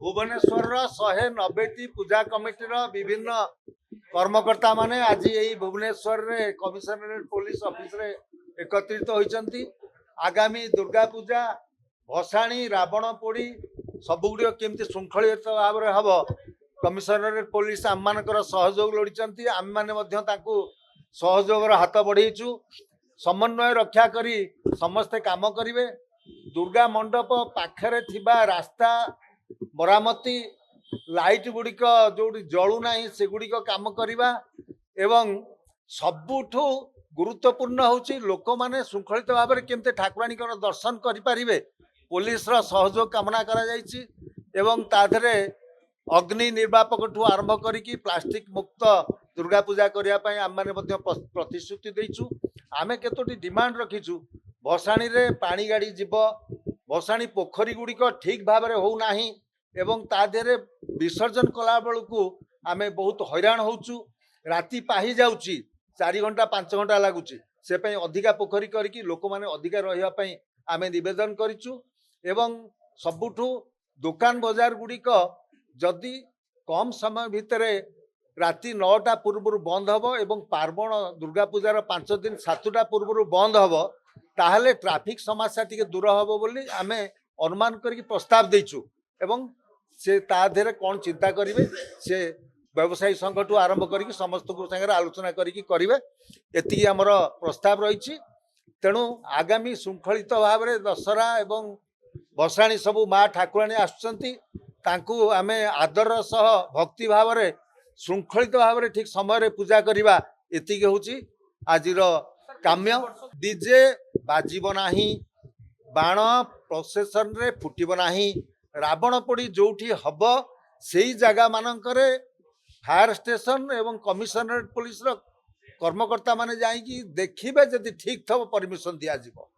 भुवनेश्वर 190 पूजा कमिटीर विभिन्न कर्मकर्ता माने आज यही भुवनेश्वर रे कमिशनरेट पुलिस ऑफिस रे एकत्रित होइचंती। आगामी दुर्गा पूजा भसाणी रावण पोड़ी सबुगुड़ केमती श्रृंखलित भाव में हम कमिशनरेट पुलिस आम मानकर सहयोग लोड़ी आम मैंने सहयोगर हाथ बढ़ेचु समन्वय रक्षा करी समस्ते काम करिवे। दुर्गा मंडप पाखरे थिबा रास्ता मरामती लाइट गुड़िक जो जलू ना से गुड़िक काम करवा एवं सबुठु गुरुत्वपूर्ण होची लोक माने श्रृंखलित भाव में केमते ठाकुराणी दर्शन करें पुलिस रा सहयोग कामना करा जायछि एवं ताधरे अग्नि निर्वापक ठू आरंभ करिकी प्लास्टिक मुक्त दुर्गा पूजा करने आम मैंने प्रतिश्रुति देचु। आमे केतोटी डिमांड रखीचु भसाणी रे पानी गाड़ी जीव भसाणी पोखरी गुड़िक ठीक भाव में होना एवं ताधरे विसर्जन कला बेलू आमे बहुत हैरान होचु राति पाही जाउची 4 घंटा 5 घंटा लगुच से अधिका पोखरी करिकी लोक माने अधिका रही आमे निवेदन करिचु एवं सबुठु दुकान बाजार गुड़िक जदि कम समय भितर राति 9टा पूर्व बंद हम एवं पार्वण दुर्गा पूजार 5 दिन 7टा पूर्व बंद हम ताहले ट्रैफिक समस्या टी दूर हम बोली आमे अनुमान करके प्रस्ताव देचु एवं से ताधे कौन चिंता करेंगे से व्यवसायी संघ ठू आरंभ करके समस्त संगे आलोचना करेंगे एति आमर प्रस्ताव रही। तेणु आगामी श्रृंखलित भाव में दशहरा एवं भसाणी सबू माँ ठाकुराणी आसुँच आमे आदर सह भक्ति भाव में श्रृंखलित भाव में ठीक समय पूजा करवा एति हूँ आज काम्य। डीजे बाजिब नाही बाण प्रोसेसन रे फुटिब नाही रावण पोड़ी जोठी हब से जगह मानकरे फायर स्टेशन एवं कमिशनरेट पुलिस कर्मकर्ता माने जाइकी देखिबे जदि ठीक थब परमिशन दिया जिवो।